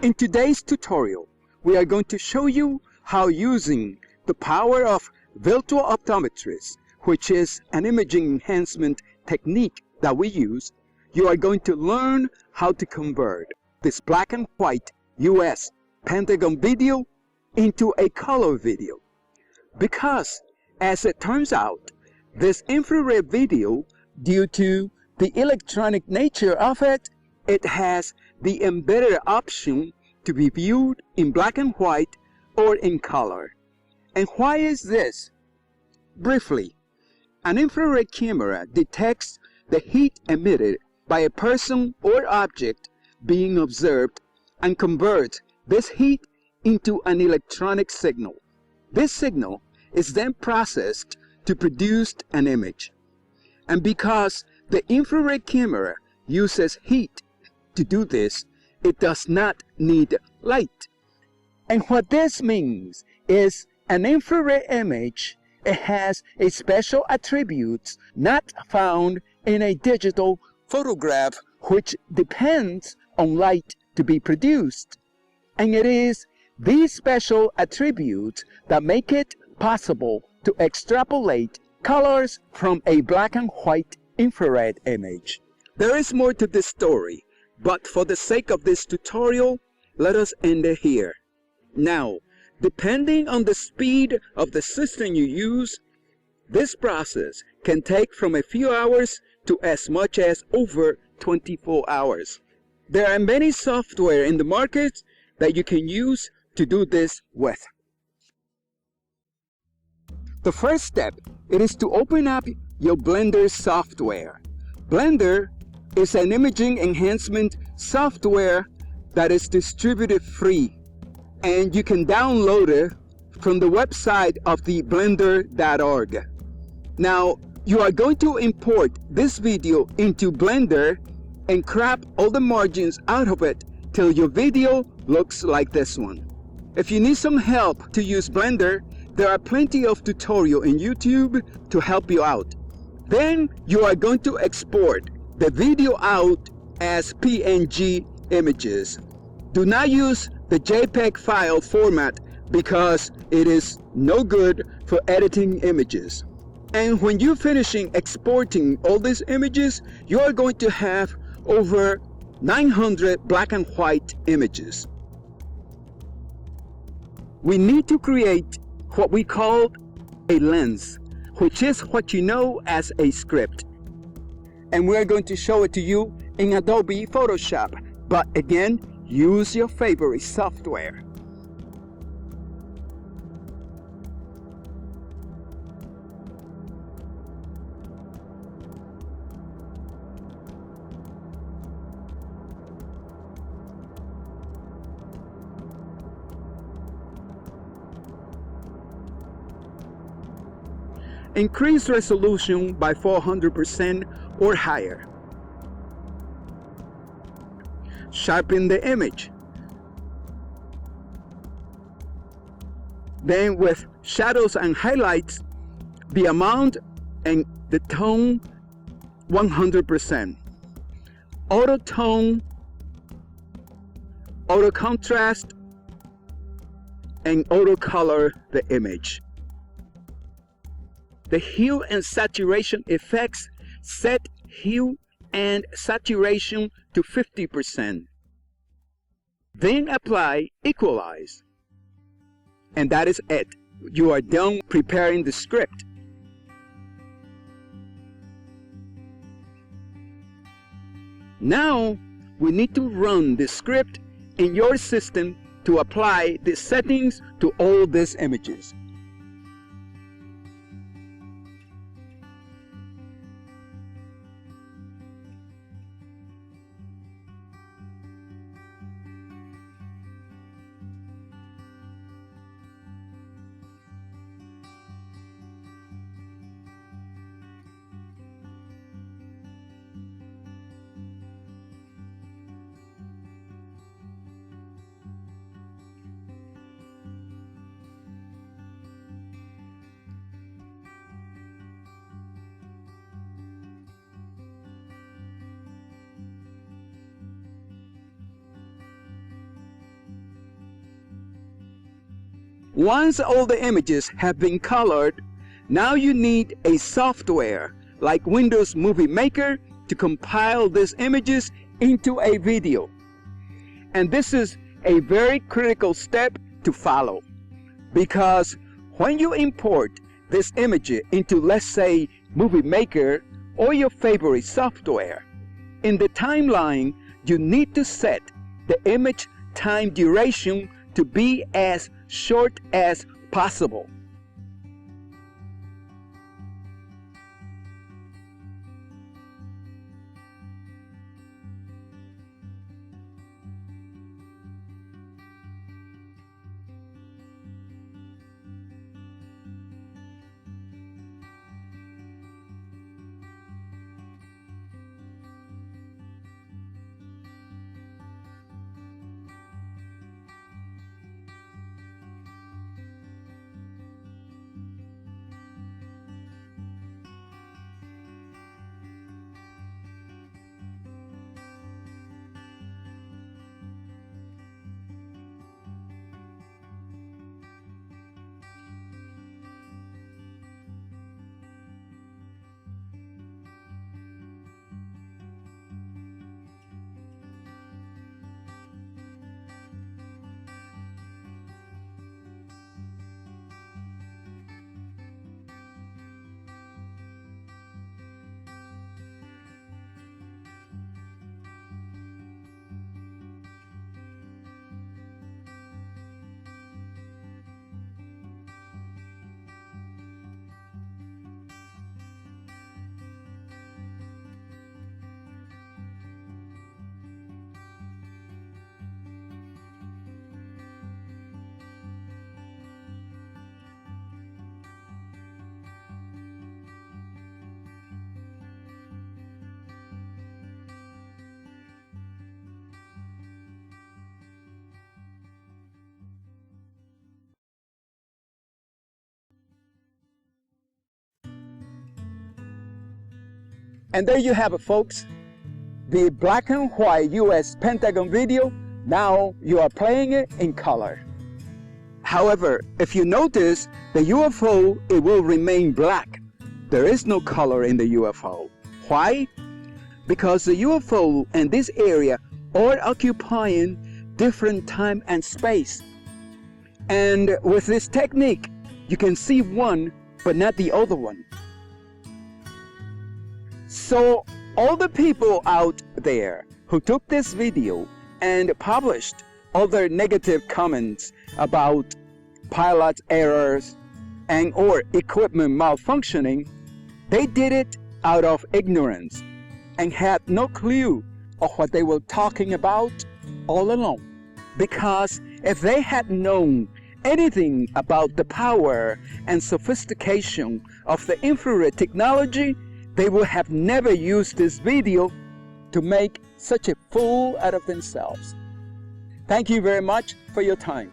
In today's tutorial, we are going to show you how using the power of virtual optometry, which is an imaging enhancement technique that we use, you are going to learn how to convert this black and white US Pentagon video into a color video. Because, as it turns out, this infrared video, due to the electronic nature of it, it has the embedded option to be viewed in black and white or in color. And why is this? Briefly, an infrared camera detects the heat emitted by a person or object being observed and converts this heat into an electronic signal. This signal is then processed to produce an image. And because the infrared camera uses heat to do this, it does not need light. And what this means is an infrared image, it has a special attributes not found in a digital photograph, which depends on light to be produced. And it is these special attributes that make it possible to extrapolate colors from a black and white infrared image. There is more to this story, but for the sake of this tutorial, let us end it here. Now, depending on the speed of the system you use, this process can take from a few hours to as much as over 24 hours. There are many software in the market that you can use to do this with. The first step, it is to open up your Blender software. Blender is an imaging enhancement software that is distributed free, and you can download it from the website of the blender.org. Now, you are going to import this video into Blender and crop all the margins out of it till your video looks like this one. If you need some help to use Blender, there are plenty of tutorials in YouTube to help you out. Then you are going to export the video out as PNG images. Do not use the JPEG file format because it is no good for editing images. And when you're finishing exporting all these images, you are going to have over 900 black and white images. We need to create what we call a lens, which is what you know as a script. And we're going to show it to you in Adobe Photoshop. But again, use your favorite software. Increase resolution by 400% or higher. Sharpen the image. Then with shadows and highlights, the amount and the tone 100%. Auto tone, auto contrast, and auto color the image. The hue and saturation effects, set hue and saturation to 50%. Then apply equalize. And that is it. You are done preparing the script. Now, we need to run the script in your system to apply the settings to all these images. Once all the images have been colored, now you need a software like Windows Movie Maker to compile these images into a video. And this is a very critical step to follow, because when you import this image into, let's say, Movie Maker or your favorite software, in the timeline you need to set the image time duration to be as short as possible. And there you have it, folks. The black and white US Pentagon video. Now you are playing it in color. However, if you notice, the UFO, it will remain black. There is no color in the UFO. Why? Because the UFO in this area are occupying different time and space. And with this technique, you can see one, but not the other one. So all the people out there who took this video and published all their negative comments about pilot errors and or equipment malfunctioning, they did it out of ignorance and had no clue of what they were talking about all along. Because if they had known anything about the power and sophistication of the infrared technology, they would have never used this video to make such a fool out of themselves. Thank you very much for your time.